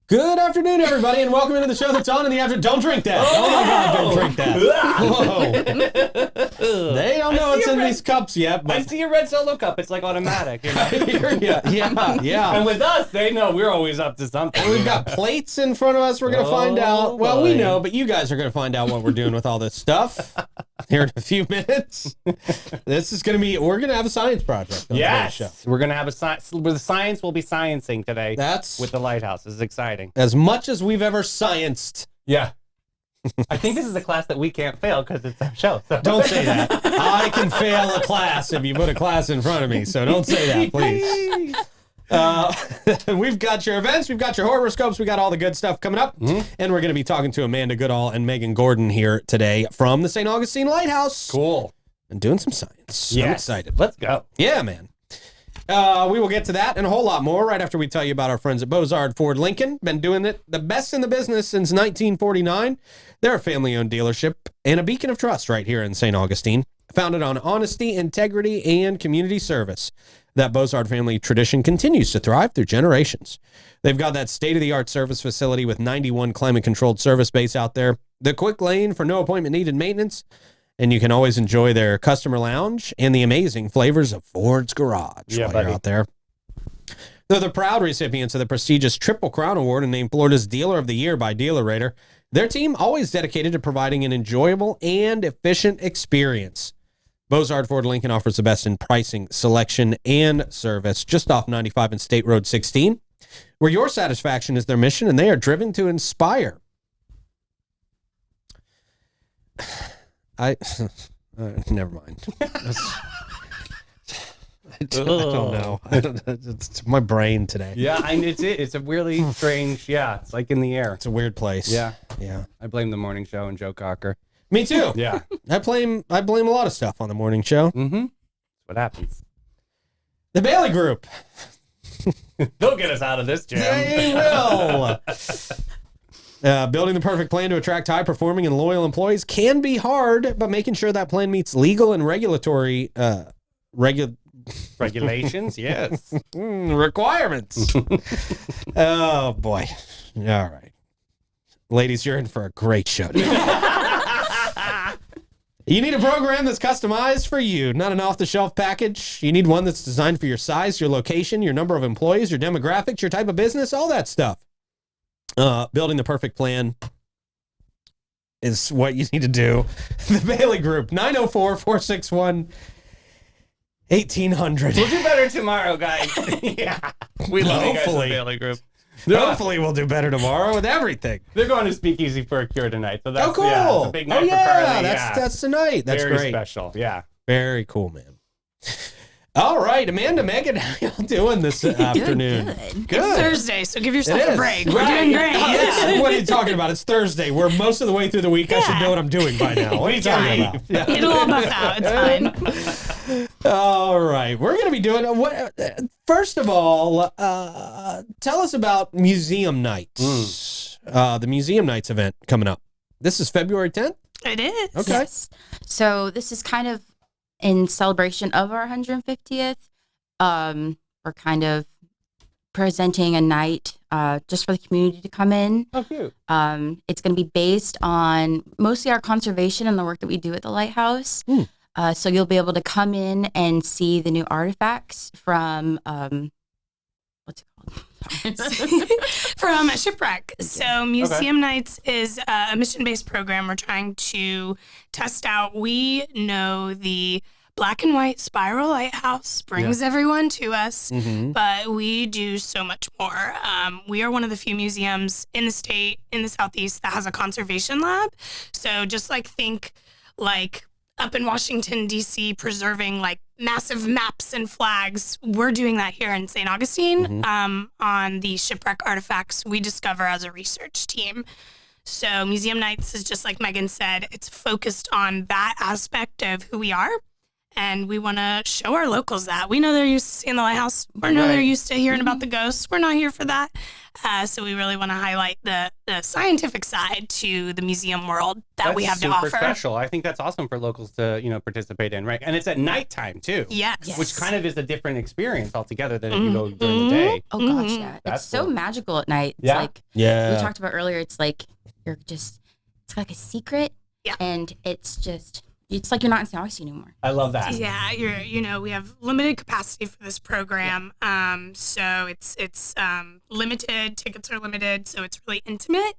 Good afternoon, everybody, and welcome into the show that's on in the afternoon. Don't drink that. Oh my God, don't drink that. Whoa. They don't know what's in these cups yet. But... I see a red Solo cup. It's like automatic. You know? yeah. And with us, they know we're always up to something. And we've got plates in front of us. We're going to find out. Well, we know, but you guys are going to find out what we're doing with all this stuff here in a few minutes. This is going to be, we're going to have a science project on today's show. We're going to have a science, with science, we'll be sciencing today. That's with the lighthouse. This is exciting. As much as we've ever scienced. Yeah. I think this is a class that we can't fail because it's our show. So. Don't say that. I can fail a class if you put a class in front of me, so don't say that, please. We've got your events, we've got your horoscopes, we got all the good stuff coming up, and we're going to be talking to Amanda Goodall and Megan Gordon here today from the St. Augustine Lighthouse. Cool. And doing some science. Yes. I'm excited. Let's go. Yeah, man. We will get to that and a whole lot more right after we tell you about our friends at Bozard Ford Lincoln. Been doing it the best in the business since 1949. They're a family-owned dealership and a beacon of trust right here in St. Augustine. Founded on honesty, integrity, and community service, that Bozard family tradition continues to thrive through generations. They've got that state-of-the-art service facility with 91 climate-controlled service bays out there, the quick lane for no appointment-needed maintenance, and you can always enjoy their customer lounge and the amazing flavors of Ford's Garage while you're out there. They're the proud recipients of the prestigious Triple Crown Award and named Florida's Dealer of the Year by Dealer Rater. Their team always dedicated to providing an enjoyable and efficient experience. Bozard Ford Lincoln offers the best in pricing, selection, and service just off 95 and State Road 16, where your satisfaction is their mission and they are driven to inspire. Never mind. I don't know. It's my brain today. Yeah, it's a really strange, it's like in the air. It's a weird place. Yeah. Yeah. I blame the morning show and Joe Cocker. Me too. Yeah. I blame a lot of stuff on the morning show. Mm-hmm. That's what happens. The Bailey Group. They'll get us out of this jam. They will. Building the perfect plan to attract high-performing and loyal employees can be hard, but making sure that plan meets legal and regulatory regulations, yes. Requirements. Oh, boy. All right. Ladies, you're in for a great show today. You need a program that's customized for you, not an off-the-shelf package. You need one that's designed for your size, your location, your number of employees, your demographics, your type of business, all that stuff. Building the perfect plan is what you need to do. The Bailey Group, 904-461-1800. We'll do better tomorrow, guys. Yeah. We love you guys at the Bailey Group. Hopefully we'll do better tomorrow with everything. They're going to Speakeasy for a cure tonight. So that's, cool. That's a big night for Carly. That's tonight. That's very great. Special. Yeah. Very cool, man. All right, Amanda, Megan, how y'all doing this afternoon? Good. It's Thursday, so give yourself a break. We're doing great. Yeah. What are you talking about? It's Thursday. We're most of the way through the week. I should know what I'm doing by now. What are you talking about? Yeah. It'll all buff out. It's fine. All right. We're going to be doing what? First of all, tell us about Museum Nights. The Museum Nights event coming up. This is February 10th? It is. Okay. Yes. So this is kind of in celebration of our 150th. We're kind of presenting a night just for the community to come in. Oh, cute. It's going to be based on mostly our conservation and the work that we do at the lighthouse. So you'll be able to come in and see the new artifacts from what's it called? From Shipwreck. So Museum Nights is a mission-based program we're trying to test out. We know the black and white spiral lighthouse brings everyone to us, but we do so much more. We are one of the few museums in the state, in the Southeast, that has a conservation lab. So just think up in Washington, D.C., preserving massive maps and flags. We're doing that here in St. Augustine on the shipwreck artifacts we discover as a research team. So Museum Nights is just like Megan said, it's focused on that aspect of who we are And we want to show our locals that. We know they're used to seeing the lighthouse. We know they're used to hearing about the ghosts. We're not here for that. So we really want to highlight the scientific side to the museum world that we have to offer. Super special. I think that's awesome for locals to, participate in, right? And it's at nighttime too. Yes. Which kind of is a different experience altogether than if you go during the day. Oh gosh, yeah. That's it's so cool. magical at night. It's Yeah. like we talked about earlier, it's like it's like a secret. Yeah. And it's like you're not in St. Augustine anymore. I love that. Yeah, we have limited capacity for this program. So it's limited, tickets are limited, so it's really intimate.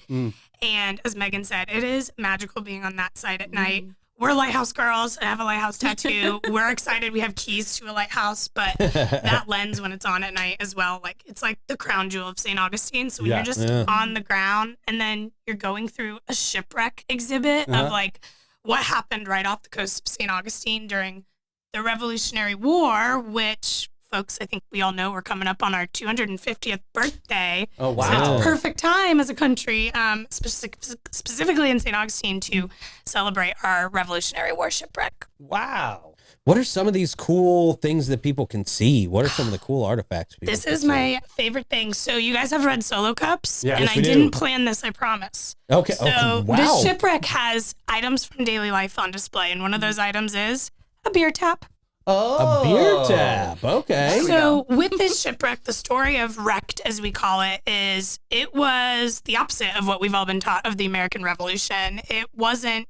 And as Megan said, it is magical being on that side at night. We're lighthouse girls. I have a lighthouse tattoo. We're excited. We have keys to a lighthouse, but that lens when it's on at night as well, like it's like the crown jewel of St. Augustine. So when you're just on the ground and then you're going through a shipwreck exhibit of like what happened right off the coast of St. Augustine during the Revolutionary War, which folks, I think we all know we're coming up on our 250th birthday. Oh, wow. So it's a perfect time as a country, specifically in St. Augustine, to celebrate our Revolutionary War shipwreck. Wow. What are some of these cool things that people can see? What are some of the cool artifacts? This is my favorite thing. So you guys have red Solo cups, Yeah, and yes, I we do. didn't plan this, I promise. Okay. So wow. this shipwreck has items from daily life on display, and one of those items is a beer tap. Oh. A beer tap. Okay. So with this shipwreck, the story of wrecked, as we call it, is it was the opposite of what we've all been taught of the American Revolution. It wasn't,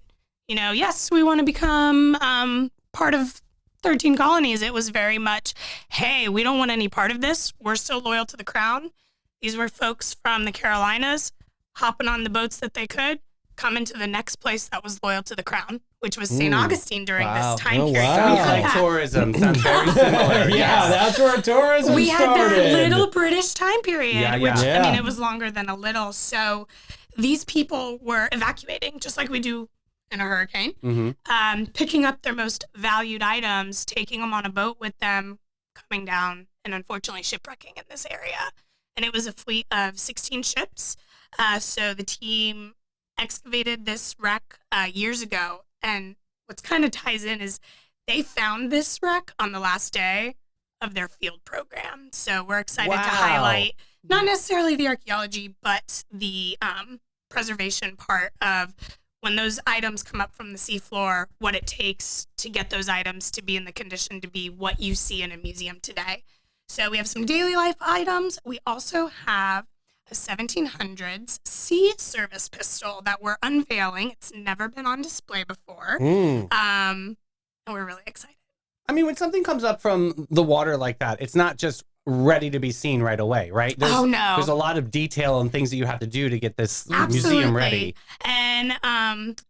yes, we want to become part of 13 colonies. It was very much, hey, we don't want any part of this. We're still loyal to the crown. These were folks from the Carolinas hopping on the boats that they could, coming to the next place that was loyal to the crown, which was St. Augustine during this time period. wow. We had that. Tourism sounds very similar. Yeah, that's where tourism We had started. that little British time period, Yeah. which, Yeah. I mean, it was longer than a little. So these people were evacuating, just like we do in a hurricane, picking up their most valued items, taking them on a boat with them, coming down, and unfortunately shipwrecking in this area. And it was a fleet of 16 ships. So the team excavated this wreck years ago. And what's kind of ties in is they found this wreck on the last day of their field program. So we're excited to highlight not necessarily the archaeology, but the preservation part of when those items come up from the seafloor, what it takes to get those items to be in the condition to be what you see in a museum today. So we have some daily life items. We also have a 1700s sea service pistol that we're unveiling. It's never been on display before. And we're really excited. I mean, when something comes up from the water like that, it's not just ready to be seen right away, right? Oh, no. There's a lot of detail and things that you have to do to get this museum ready. And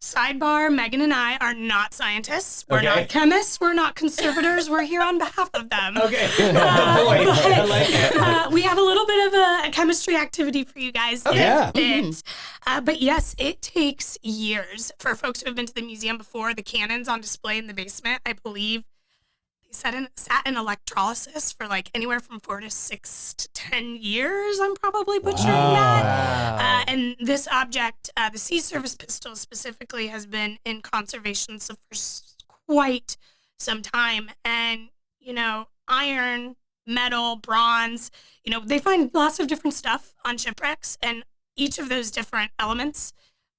sidebar, Megan and I are not scientists. We're Okay. not chemists. We're not conservators. We're here on behalf of them. Okay. I like it. We have a little bit of a chemistry activity for you guys. Yeah. But yes, it takes years for folks who have been to the museum before. The cannons on display in the basement, I believe, sat in electrolysis for like anywhere from 4 to 6 to 10 years. I'm probably butchering that. And this object, the sea service pistol specifically, has been in conservation for quite some time. And, iron, metal, bronze, they find lots of different stuff on shipwrecks, and each of those different elements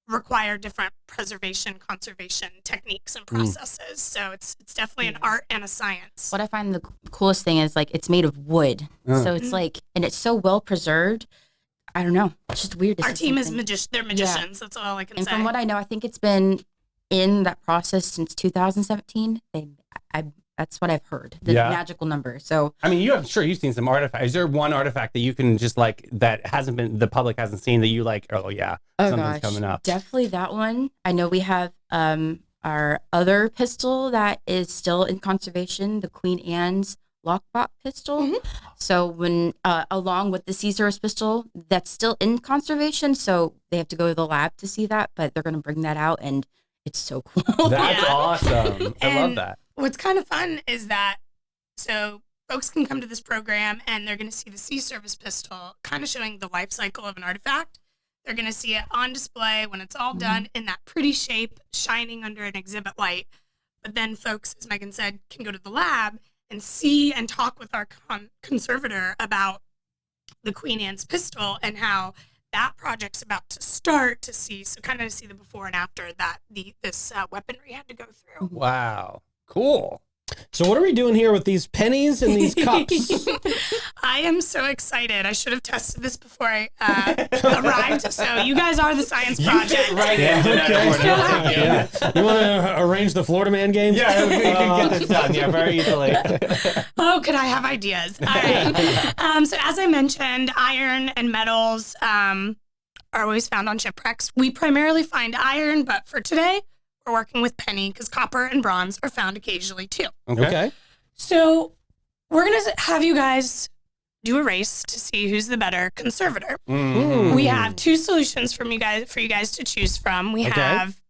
require different preservation, conservation techniques and processes. So it's definitely an art and a science. What I find the coolest thing is like it's made of wood, so it's like, and it's so well preserved. I don't know. It's just weird. Our team is they're magicians. That's all I can And say. from what I know, I think it's been in that process since 2017. That's what I've heard. The magical number. So I mean, you've seen some artifacts. Is there one artifact that you can just that hasn't been, the public hasn't seen, that you like, something's coming up? Definitely that one. I know we have our other pistol that is still in conservation, the Queen Anne's lockbot pistol. So when along with the sea service pistol, that's still in conservation. So they have to go to the lab to see that, but they're going to bring that out, and it's so cool. That's awesome. I love that. What's kind of fun is that, so folks can come to this program and they're going to see the sea service pistol kind of showing the life cycle of an artifact. They're going to see it on display when it's all done in that pretty shape, shining under an exhibit light. But then folks, as Megan said, can go to the lab and see and talk with our conservator about the Queen Anne's pistol and how that project's about to start to see. So kind of see the before and after that this weaponry had to go through. Wow. Cool. So what are we doing here with these pennies and these cups? I am so excited. I should have tested this before I arrived. So you guys are the science project. Right. Yeah. Yeah. You want to arrange the Florida Man games? Yeah, we can get this done. Yeah, very easily. Oh, could I have ideas? All right. So as I mentioned, iron and metals are always found on shipwrecks. We primarily find iron, but for today, we're working with penny because copper and bronze are found occasionally too. Okay. So we're going to have you guys do a race to see who's the better conservator. Mm. We have two solutions for you guys to choose from. We have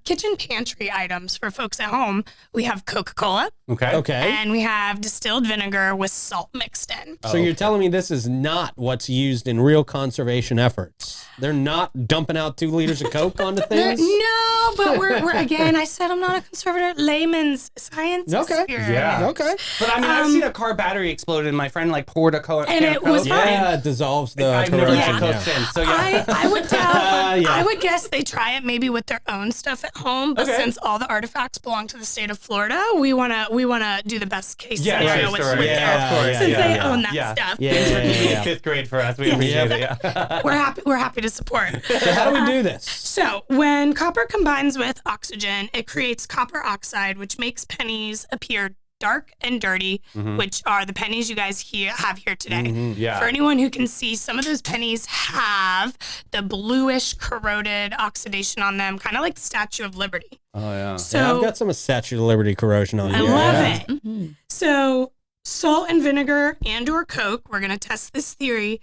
kitchen pantry items for folks at home. We have Coca-Cola. Okay. And we have distilled vinegar with salt mixed in. So you're telling me this is not what's used in real conservation efforts? They're not dumping out 2 liters of Coke onto things? No, but we're again, I said I'm not a conservator. Layman's science. Okay. Yeah. Okay. But I mean, I've seen a car battery explode and my friend like poured a Coke. And it was fine. Yeah, it dissolves the I've never corrosion. had Coke since. So yeah. I would tell. Yeah. I would guess they try it maybe with their own stuff at home, but Okay. since all the artifacts belong to the state of Florida, we wanna do the best case Yeah, scenario right, with sure. with Yeah, them, of course. since Yeah, they yeah. own that Yeah. stuff. Yeah. Thanks for keeping it 5th grade for us. We appreciate it. Yeah. We're happy to support. So how do we do this? So when copper combines with oxygen, it creates copper oxide, which makes pennies appear dark and dirty, which are the pennies you guys have here today. Yeah. For anyone who can see, some of those pennies have the bluish corroded oxidation on them, kind of like the Statue of Liberty. Oh yeah. So Yeah, I've got some Statue of Liberty corrosion on I here. love Yeah. it. Mm-hmm. So salt and vinegar and or Coke, we're going to test this theory,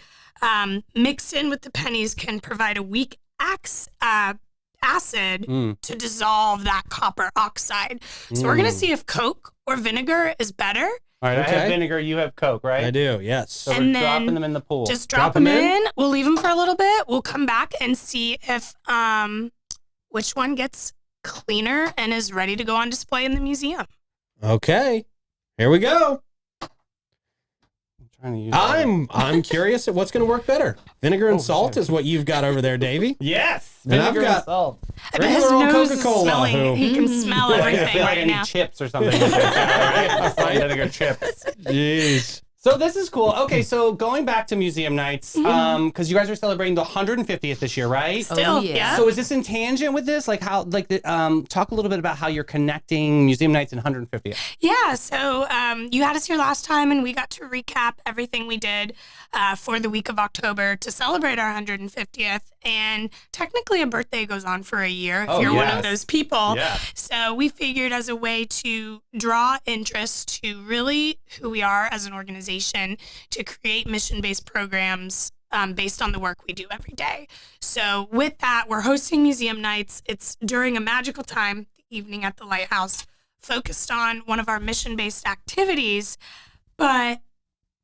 mixed in with the pennies can provide a weak acid to dissolve that copper oxide. So we're going to see if Coke or vinegar is better. All right. I Okay. have vinegar. You have Coke, right? I do, yes. So And we're then dropping them in the pool. Just drop Drop 'em them in? in. We'll leave them for a little bit. We'll come back and see if which one gets cleaner and is ready to go on display in the museum. Okay. Here we go. trying to use I'm curious at what's going to work better. Vinegar and Oh, salt shit. is what you've got over there, Davey. Yes. And I've Vinegar got- and salt. I bet his Regular old nose is Coca-Cola, smelling. who- He can smell I everything feel like I right need now. chips or something. Salt and vinegar chips. Jeez. So this is cool. Okay, so going back to museum nights, because you guys are celebrating the 150th this year, right? Still, Oh, yeah. yeah. So is this in tangent with this? Like how, like, talk a little bit about how you're connecting museum nights and 150th. Yeah, so you had us here last time, and we got to recap everything we did for the week of October to celebrate our 150th. And technically, a birthday goes on for a year if Oh, you're one yes. of those people. Yeah. So we figured as a way to draw interest to really who we are as an organization, to create mission-based programs based on the work we do every day. So with that, we're hosting museum nights. It's during a magical time, the evening at the Lighthouse, focused on one of our mission-based activities. But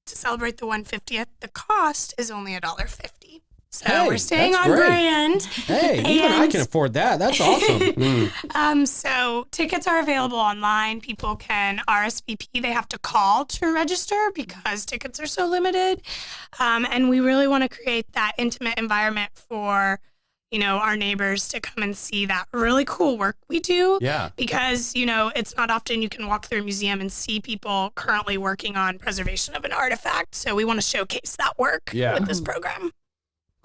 to celebrate the 150th, the cost is only $1.50. So Hey, we're staying that's on great. brand. Hey, even I And- can afford that. That's awesome. So tickets are available online. People can RSVP. They have to call to register because tickets are so limited. And we really want to create that intimate environment for, our neighbors to come and see that really cool work we do. Yeah. Because, it's not often you can walk through a museum and see people currently working on preservation of an artifact. So we want to showcase that work Yeah. with this program.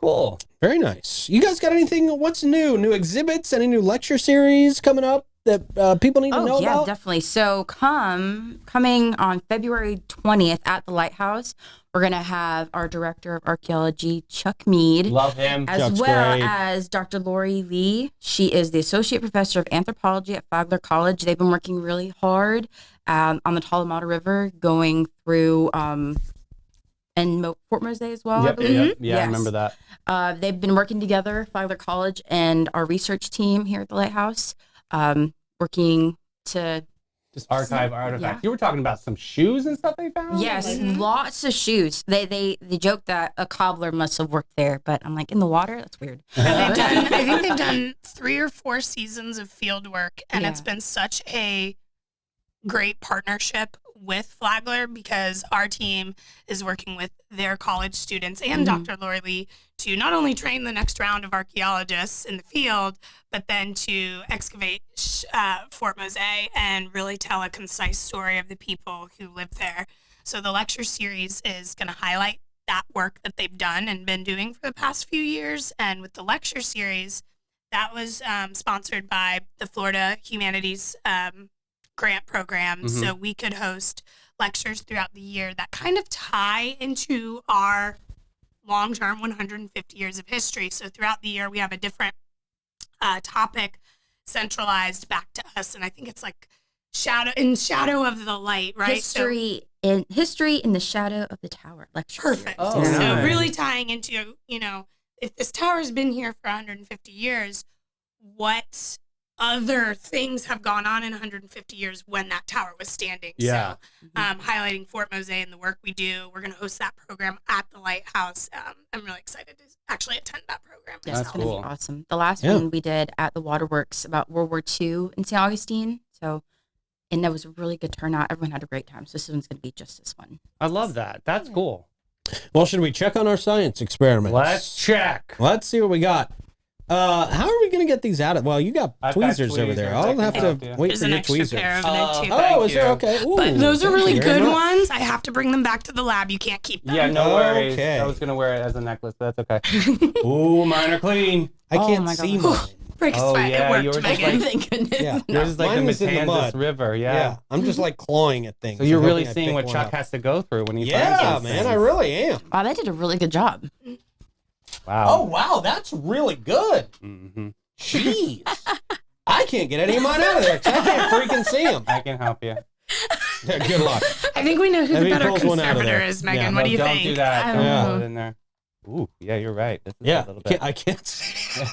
Cool. Very nice. You guys got anything? What's new? New exhibits? Any new lecture series coming up that people need to know Oh, yeah, about? definitely. So coming on February 20th at the Lighthouse, we're going to have our Director of Archaeology, Chuck Mead, Love him. as Chuck's well great. as Dr. Lori Lee. She is the Associate Professor of Anthropology at Flagler College. They've been working really hard on the Talamata River, going through and Fort Mose as well, I Yep, believe. yep. Yeah, I Yes. remember that. They've been working together, Flagler College and our research team here at the Lighthouse, working to Just archive artifacts. Yeah. You were talking about some shoes and stuff they found? Yes, lots of shoes. They joke that a cobbler must have worked there, but I'm like, in the water? That's weird. I think they've done 3 or 4 seasons of field work, and it's been such a great partnership with Flagler because our team is working with their college students and Dr. Lori Lee to not only train the next round of archaeologists in the field, but then to excavate Fort Mose and really tell a concise story of the people who lived there. So the lecture series is going to highlight that work that they've done and been doing for the past few years. And with the lecture series, that was sponsored by the Florida Humanities grant program. So we could host lectures throughout the year that kind of tie into our long-term 150 years of history. So throughout the year, we have a different topic centralized back to us. And I think it's like shadow of the light, right? History in the shadow of the tower lecture. Perfect. Oh, So nice. really tying into, if this tower's been here for 150 years, what other things have gone on in 150 years when that tower was standing. Yeah. So highlighting Fort Mose and the work we do. We're going to host that program at the Lighthouse. I'm really excited to actually attend that program. Yes, That's it's gonna cool. be awesome. The last one we did at the Waterworks about World War II in St. Augustine. And that was a really good turnout. Everyone had a great time. So this one's going to be just as fun. I love that. That's cool. Well, should we check on our science experiments? Let's check. Let's see what we got. How are we going to get these out of? Well, you got I've got tweezers over there. tweezers. I'll have to wait There's for an your extra tweezers. pair over there, too. Oh, is Thank there? you. Okay. Ooh, But those are thank really you very good much. ones. I have to bring them back to the lab. You can't keep them. Yeah, no worries. Okay. I was going to wear it as a necklace, but that's okay. Ooh, mine are clean. I Oh can't my see God. mine. Break a Oh, sweat. yeah, It yours worked, is Megan. like- Thank goodness. Yeah. Yours is like Mine the was in the Matanzas mud. River. Yeah. Yeah. I'm just like clawing at things. So you're and really hoping I seeing pick what one Chuck up. has to go through when he finds Yeah, those man, things. I really am. Wow, they did a really good job. Wow. Oh, wow, that's really good. Mm-hmm. Jeez. I can't get any of mine out of there 'cause I can't freaking see them. I can help you. Good luck. I think we know who Maybe the better pulls one out of conservator there. is, Megan. Yeah. What do you don't think? do that. I Don't don't pull know. it in there. Ooh, yeah, you're right. This is Yeah, a little bit. I can't see.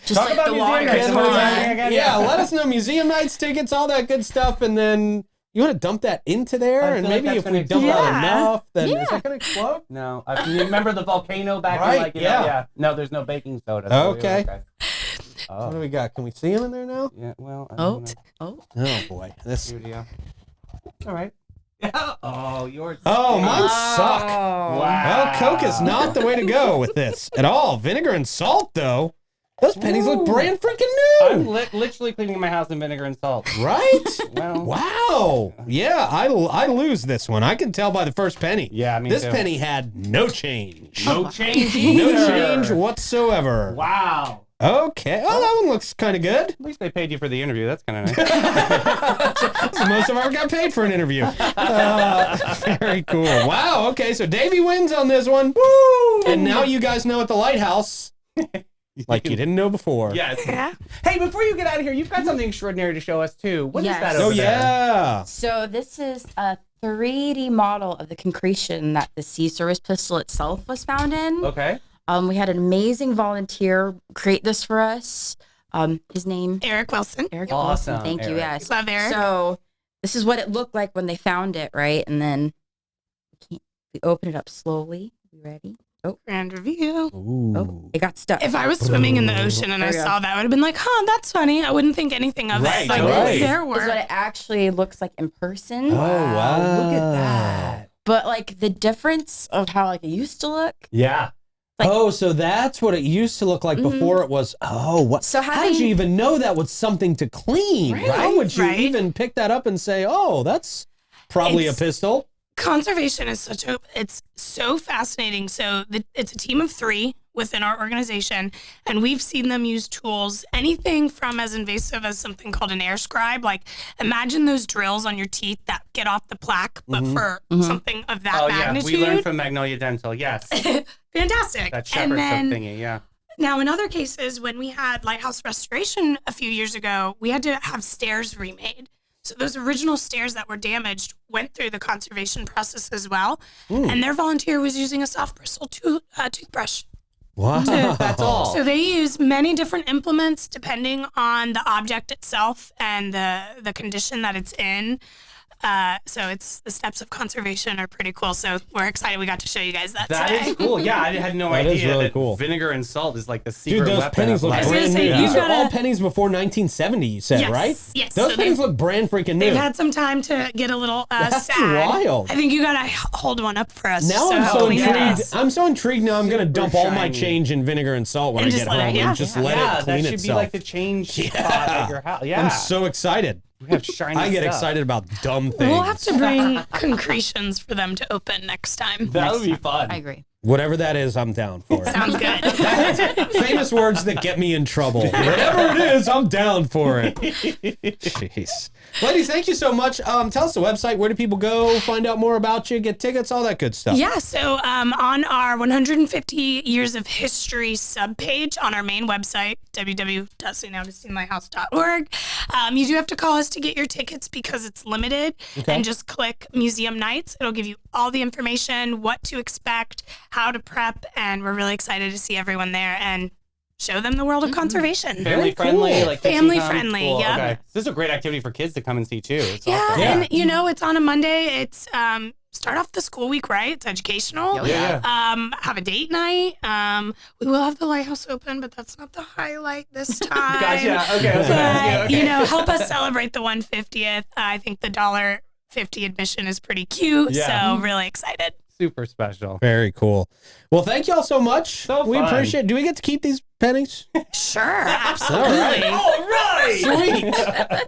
Just Talk like about the museum water. nights. Come What is on. that again? Yeah, let us know. Museum nights, tickets, all that good stuff. And then you want to dump that into there? I And feel like maybe that's if we gonna dump out explode. enough, then is Yeah. that going to explode? No, you remember the volcano back Right, in like yeah. No, there's no baking soda. So Okay. you're What do Oh, we got? Can we see them in there now? yeah. Well, I Oh, don't know. Oh, boy. This. Studio. All right. Oh, yours. Oh, mine suck. Wow. Well, Coke is not the way to go with this at all. Vinegar and salt, though. Those pennies look brand freaking I'm new. literally cleaning my house in vinegar and salt. Right? Well, Wow. Yeah, I lose this one. I can tell by the first penny. Yeah, me This too. penny had no change. No change No either. change whatsoever. Wow. Okay. Oh, that one looks kind of good. At least they paid you for the interview. That's kind of nice. Most of our got paid for an interview. Very cool. Wow. Okay. So Davey wins on this one. Woo! And now you guys know at the Lighthouse, like you didn't know before. Yes. Yeah. Hey, before you get out of here, you've got something extraordinary to show us too. What is Yes. that Oh over there? yeah. So this is a 3D model of the concretion that the sea service pistol itself was found in. Okay. We had an amazing volunteer create this for us. His name, Eric Wilson. Eric Awesome, Wilson. Thank you. Eric. Yes. Love Eric. So this is what it looked like when they found it, right? And then we open it up slowly. You ready? Grand review. Oh, it got stuck. If I was swimming in the ocean and I There we go. saw that, I would have been like, huh, that's funny. I wouldn't think anything of Right, it. But right. there This is were. what it actually looks like in person. Oh wow. Look at that. But like the difference of how like it used to look. Yeah. Like- Oh, so that's what it used to look like before it was. Oh, what? So how did you even know that was something to clean? Right, How would you right. even pick that up and say, oh, that's probably It's- a pistol? Conservation is it's so fascinating. So it's a team of 3 within our organization, and we've seen them use tools, anything from as invasive as something called an air scribe. Like imagine those drills on your teeth that get off the plaque, but for something of that Oh yeah. magnitude. We learned from Magnolia Dental. Yes. Fantastic. That shepherd and soap then thingy. Yeah. now in other cases, when we had lighthouse restoration a few years ago, we had to have stairs remade. So those original stairs that were damaged went through the conservation process as well. And their volunteer was using a soft bristle toothbrush. Wow. That's all. So they use many different implements depending on the object itself and the condition that it's in. So it's the steps of conservation are pretty cool. So we're excited we got to show you guys that That today. is cool. Yeah, I had no That idea is really that cool. vinegar and salt is like the secret Dude, those weapon pennies of look life. was gonna brand say, new. you've These are gotta- all pennies before 1970, you said, Yes, right? yes. Those So pennies they've- look brand freaking new. They've had some time to get a little That's sad. wild. I think you gotta hold one up for us. Now just to I'm help so clean it intrigued. is. I'm so intrigued now. I'm going to Super dump all my shiny. change in vinegar and salt when And I just get let it- home yeah. and just Yeah, let it clean that should itself. be like the change spot at your house. Yeah, I'm so excited. we have shiny I get stuff. excited about dumb things. We'll have to bring concretions for them to open next time. That would be fun. I agree. Whatever that is, I'm down for it. Sounds good. Famous words that get me in trouble. Whatever it is, I'm down for it. Jeez. Ladies, thank you so much. Tell us the website. Where do people go? Find out more about you, get tickets, all that good stuff. Yeah, so on our 150 Years of History subpage on our main website, www.stnoutofseeMyHouse.org, you do have to call us to get your tickets because it's limited. And just click Museum Nights. It'll give you all the information, what to expect, how to prep, and we're really excited to see everyone there and show them the world of conservation. Family friendly, cool. like kids can Family come? friendly, Cool, yep. Okay. This is a great activity for kids to come and see too. It's Yeah, awesome. and it's on a Monday. It's start off the school week right. It's educational. Yeah. Have a date night. We will have the lighthouse open, but that's not the highlight this time. Gotcha. Okay. I was gonna ask But, you, okay. help us celebrate the 150th. I think the $1.50 admission is pretty cute. Yeah. So really excited. Super special. Very cool. Well, thank you all so much. So we fun. appreciate it. Do we get to keep these pennies? Sure, absolutely. All right. Sweet.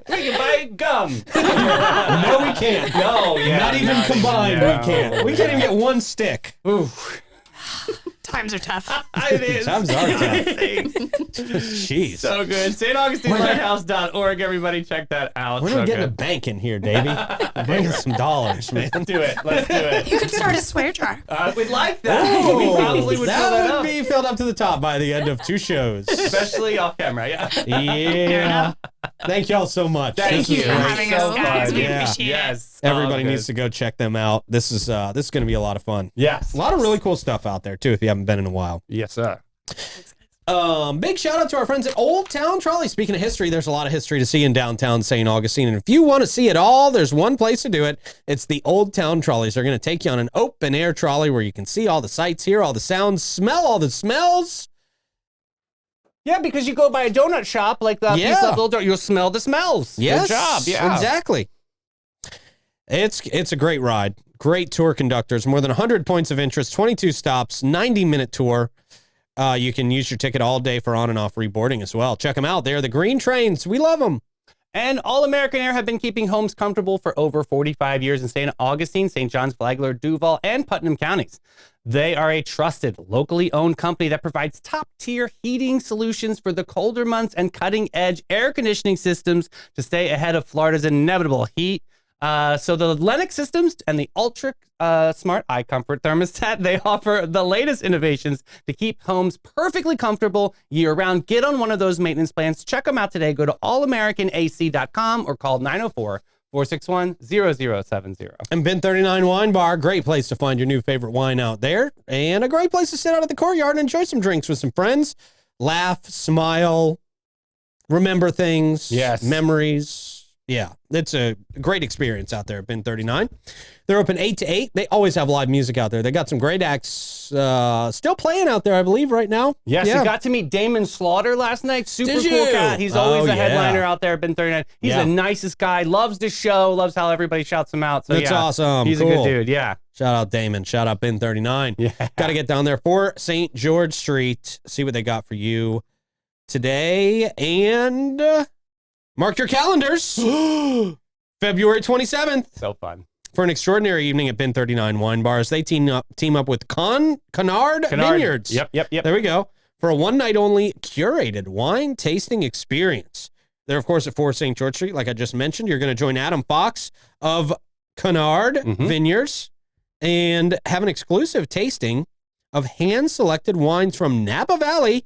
We can buy gum. No, we can't. No, yeah. Not even combined, no. we can't. We can't even get one stick. Ooh. Times are tough. It is. Times are tough. Thanks. Jeez. So good. StAugustineLighthouse.org. Everybody check that out. When are So we getting a good. bank in here, Davey? Bring us some dollars, man. Let's do it. Let's do it. You could start a swear jar. We'd like that. We probably would fill that that up. would be filled up to the top by the end of 2 shows. Especially off camera. Yeah. Yeah. Thank y'all so much. Thank This you is for great. having us, guys. We Yeah. appreciate it. Yes. Everybody All needs to good. go check them out. This is going to be a lot of fun. Yes. A lot of really cool stuff out there too if you haven't been in a while. Yes, sir. Big shout out to our friends at Old Town Trolley. Speaking of history, there's a lot of history to see in downtown St. Augustine. And if you want to see it all, there's one place to do it. It's the Old Town Trolleys. They're going to take you on an open air trolley where you can see all the sights, hear all the sounds, smell all the smells. Yeah, because you go by a donut shop like the piece of little donut, you'll smell the smells. Yes, Good job. Yeah. exactly. It's a great ride. Great tour conductors, more than 100 points of interest, 22 stops, 90-minute tour. You can use your ticket all day for on and off reboarding as well. Check them out. They're the Green Trains. We love them. And All American Air have been keeping homes comfortable for over 45 years in St. Augustine, St. John's, Flagler, Duval, and Putnam counties. They are a trusted, locally owned company that provides top-tier heating solutions for the colder months and cutting-edge air conditioning systems to stay ahead of Florida's inevitable heat. So the Lennox systems and the Ultra Smart iComfort thermostat, they offer the latest innovations to keep homes perfectly comfortable year-round. Get on one of those maintenance plans. Check them out today. Go to allamericanac.com or call 904-461-0070. And Bin 39 Wine Bar, great place to find your new favorite wine out there. And a great place to sit out at the courtyard and enjoy some drinks with some friends. Laugh, smile, remember things. Yes. Memories. Yeah, it's a great experience out there at Bin 39. They're open 8 to 8. They always have live music out there. They got some great acts still playing out there, I believe, right now. Yes, Yeah. you got to meet Damon Slaughter last night. Super Did cool you? guy. He's always Oh, a headliner yeah. out there at Ben 39. He's Yeah. the nicest guy. Loves the show. Loves how everybody shouts him out. So That's yeah, awesome. He's a Cool. good dude. Yeah. Shout out Damon. Shout out Bin 39. Yeah. Got to get down there for St. George Street. See what they got for you today. And mark your calendars. February 27th So fun. for an extraordinary evening at Bin 39 Wine Bars. They team up with Canard Vineyards. Yep. There we go. For a one-night only curated wine tasting experience. They're, of course, at 4 St. George Street, like I just mentioned. You're going to join Adam Fox of Canard Vineyards and have an exclusive tasting of hand-selected wines from Napa Valley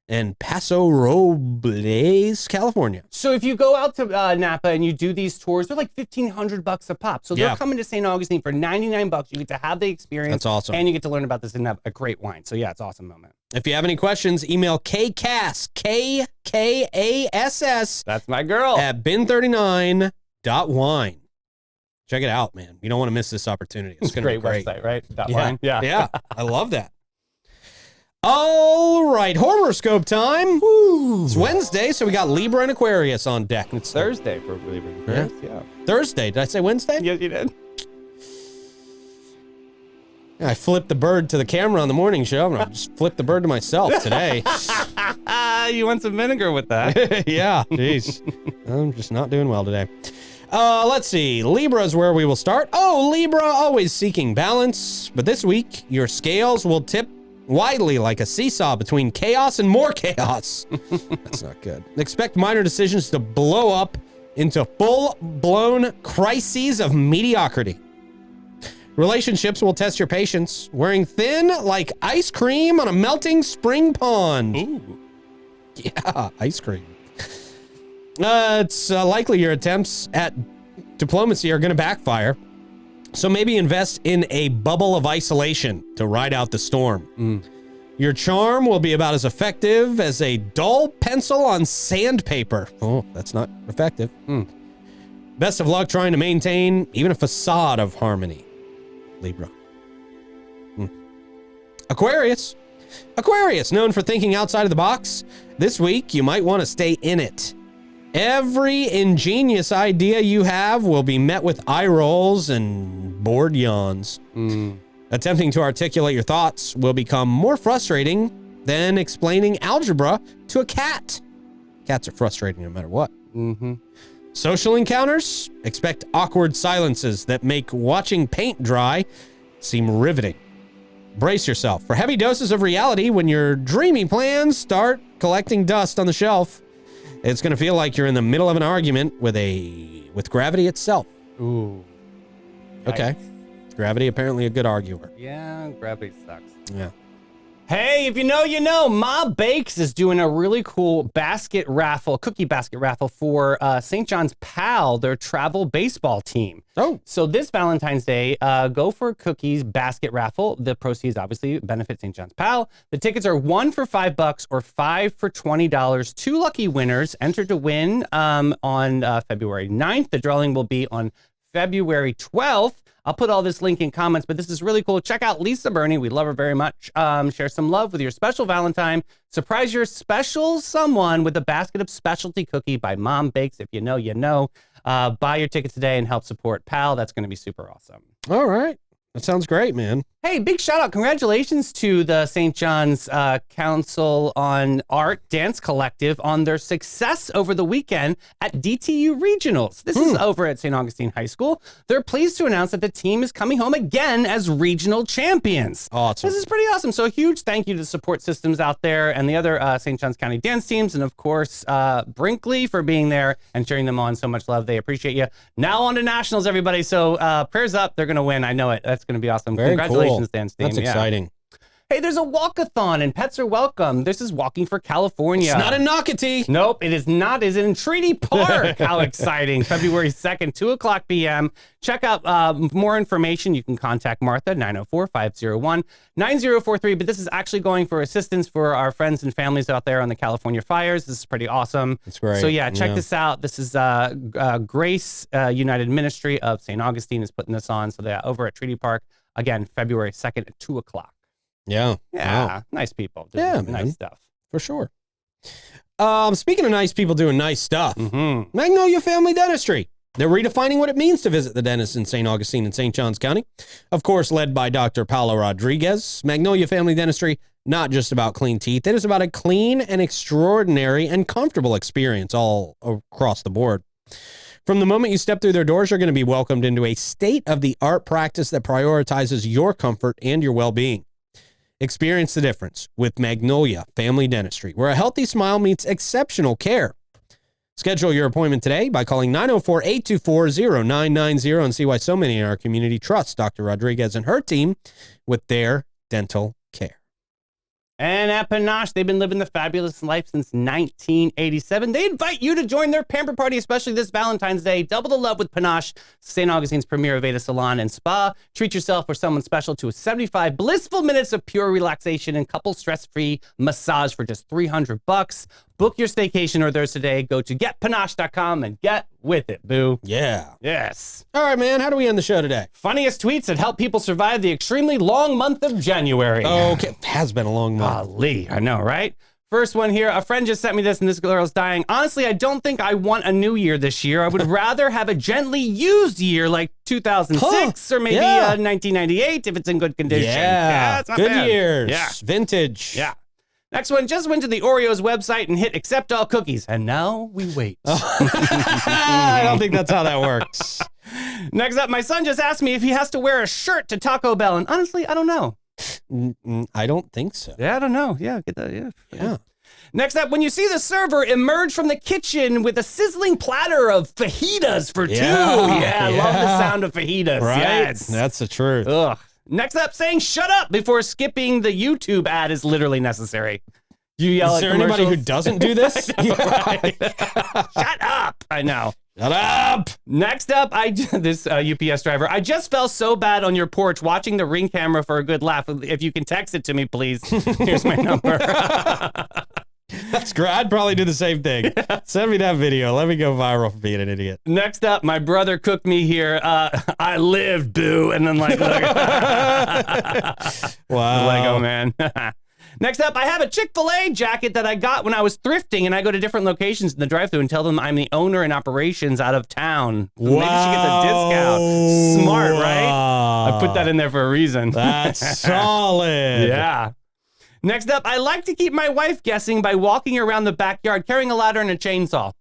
and Paso Robles, California. So if you go out to Napa and you do these tours, they're like $1,500 a pop. So they're Yeah. coming to St. Augustine for $99. You get to have the experience. That's awesome. And you get to learn about this and have a great wine. So yeah, it's an awesome moment. If you have any questions, email KKASS, KKASS, That's my girl. at bin39.wine. Check it out, man. You don't want to miss this opportunity. It's going to be great. Website, right? Yeah. Line. Yeah. Yeah. I love that. All right. Horoscope time. It's Wednesday, so we got Libra and Aquarius on deck. It's Thursday for Libra. Yeah. Thursday. Did I say Wednesday? Yes, you did. I flipped the bird to the camera on the morning show, and I just flipped the bird to myself today. You want some vinegar with that? Yeah, jeez. I'm just not doing well today. Let's see. Libra is where we will start. Oh, Libra, always seeking balance. But this week, your scales will tip widely like a seesaw between chaos and more chaos. That's not good. Expect minor decisions to blow up into full-blown crises of mediocrity. Relationships will test your patience, wearing thin like ice cream on a melting spring pond. Ooh. Yeah, ice cream. It's likely your attempts at diplomacy are going to backfire. So maybe invest in a bubble of isolation to ride out the storm. Your charm will be about as effective as a dull pencil on sandpaper. Oh, that's not effective. Best of luck trying to maintain even a facade of harmony, Libra. Aquarius. Aquarius, known for thinking outside of the box. This week, you might want to stay in it. Every ingenious idea you have will be met with eye rolls and bored yawns. Attempting to articulate your thoughts will become more frustrating than explaining algebra to a cat. Cats are frustrating no matter what. Social encounters, expect awkward silences that make watching paint dry seem riveting. Brace yourself for heavy doses of reality when your dreamy plans start collecting dust on the shelf. It's going to feel like you're in the middle of an argument with gravity itself. Ooh. Okay. Gravity, apparently a good arguer. Yeah, gravity sucks. Yeah. Hey, if you know, you know. Ma Bakes is doing a really cool cookie basket raffle for St. John's PAL, their travel baseball team. Oh. So this Valentine's Day, go for cookies basket raffle. The proceeds obviously benefit St. John's PAL. The tickets are 1 for $5 or 5 for $20. 2 lucky winners entered to win on February 9th. The drawing will be on February 12th. I'll put all this link in comments, but this is really cool. Check out Lisa Burney. We love her very much. Share some love with your special Valentine. Surprise your special someone with a basket of specialty cookie by Mom Bakes. If you know, you know. Buy your tickets today and help support PAL. That's going to be super awesome. All right. That sounds great, man. Hey, big shout out. Congratulations to the St. John's Council on Art Dance Collective on their success over the weekend at DTU Regionals. This is over at St. Augustine High School. They're pleased to announce that the team is coming home again as regional champions. Awesome. This is pretty awesome. So a huge thank you to support systems out there and the other St. John's County dance teams. And of course, Brinkley for being there and cheering them on. So much love. They appreciate you. Now on to nationals, everybody. So prayers up. They're going to win. I know it. That's going to be awesome. Very Congratulations, cool. dance team. That's exciting. Hey, there's a walkathon and pets are welcome. This is Walking for California. It's not in Nocatee. Nope, it is not. It's in Treaty Park. How exciting. February 2nd, 2 o'clock p.m. Check out more information. You can contact Martha, 904-501-9043. But this is actually going for assistance for our friends and families out there on the California fires. This is pretty awesome. That's great. So yeah, check this out. This is Grace United Ministry of St. Augustine is putting this on. So they're over at Treaty Park. Again, February 2nd at 2 o'clock. Yeah. Yeah. Wow. Nice people. Yeah, Nice man. stuff. For sure. Speaking of nice people doing nice stuff, Mm-hmm. Magnolia Family Dentistry. They're redefining what it means to visit the dentist in St. Augustine and St. Johns County. Of course, led by Dr. Paolo Rodriguez. Magnolia Family Dentistry, not just about clean teeth. It is about a clean and extraordinary and comfortable experience all across the board. From the moment you step through their doors, you're going to be welcomed into a state-of-the-art practice that prioritizes your comfort and your well-being. Experience the difference with Magnolia Family Dentistry, where a healthy smile meets exceptional care. Schedule your appointment today by calling 904-824-0990 and see why so many in our community trust Dr. Rodriguez and her team with their dental care. And at Panache, they've been living the fabulous life since 1987. They invite you to join their pamper party, especially this Valentine's Day. Double the love with Panache, St. Augustine's premier Aveda salon and spa. Treat yourself or someone special to a 75 blissful minutes of pure relaxation and couple stress-free massage for just $300. Book your staycation or theirs today. Go to getpanache.com and get with it, boo. Yeah. Yes. All right, man. How do we end the show today? Funniest tweets that help people survive the extremely long month of January. Okay. Has been a long month. Golly, I know, right? First one here. A friend just sent me this, and this girl's dying. Honestly, I don't think I want a new year this year. I would rather have a gently used year like 2006 or maybe 1998 if it's in good condition. Yeah. It's not Good bad. years. Yeah. Vintage. Yeah. Next one, just went to the Oreos website and hit accept all cookies. And now we wait. I don't think that's how that works. Next up, my son just asked me if he has to wear a shirt to Taco Bell. And honestly, I don't know. I don't think so. Yeah, I don't know. Yeah, get that. Yeah. Yeah. Next up, when you see the server emerge from the kitchen with a sizzling platter of fajitas for two. Yeah, I love the sound of fajitas. Right? Yes. That's the truth. Ugh. Next up, saying shut up before skipping the YouTube ad is literally necessary. You yell Is at there anybody who commercials? doesn't do this? Right. Shut up. I know. Shut up. Next up, this UPS driver. I just felt so bad on your porch watching the Ring camera for a good laugh. If you can text it to me, please. Here's my number. That's great. I'd probably do the same thing. Send me that video. Let me go viral for being an idiot. Next up, my brother cooked me here. I lived, boo. And then like, Wow. Lego man. Next up, I have a Chick-fil-A jacket that I got when I was thrifting, and I go to different locations in the drive-thru and tell them I'm the owner in operations out of town. So maybe she gets a discount. Smart, right? I put that in there for a reason. That's solid. Yeah. Next up, I like to keep my wife guessing by walking around the backyard carrying a ladder and a chainsaw.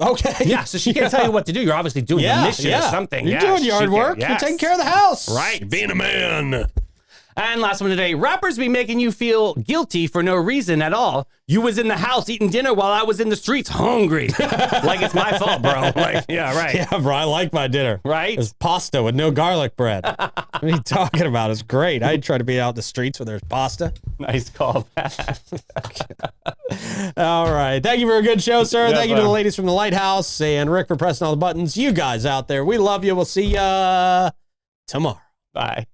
Okay. Yeah, so she can't tell you what to do. You're obviously doing a mission or something. You're doing yard work. Yes. You're taking care of the house. Right. Being a man. And last one today, rappers be making you feel guilty for no reason at all. You was in the house eating dinner while I was in the streets hungry. Like it's my fault, bro. Like, yeah, right. Yeah, bro, I like my dinner. Right? It's pasta with no garlic bread. What are you talking about? It's great. I'd try to be out in the streets where there's pasta. Nice call back. All right. Thank you for a good show, sir. Yeah, Thank you to the ladies from the Lighthouse and Rick for pressing all the buttons. You guys out there, we love you. We'll see ya tomorrow. Bye.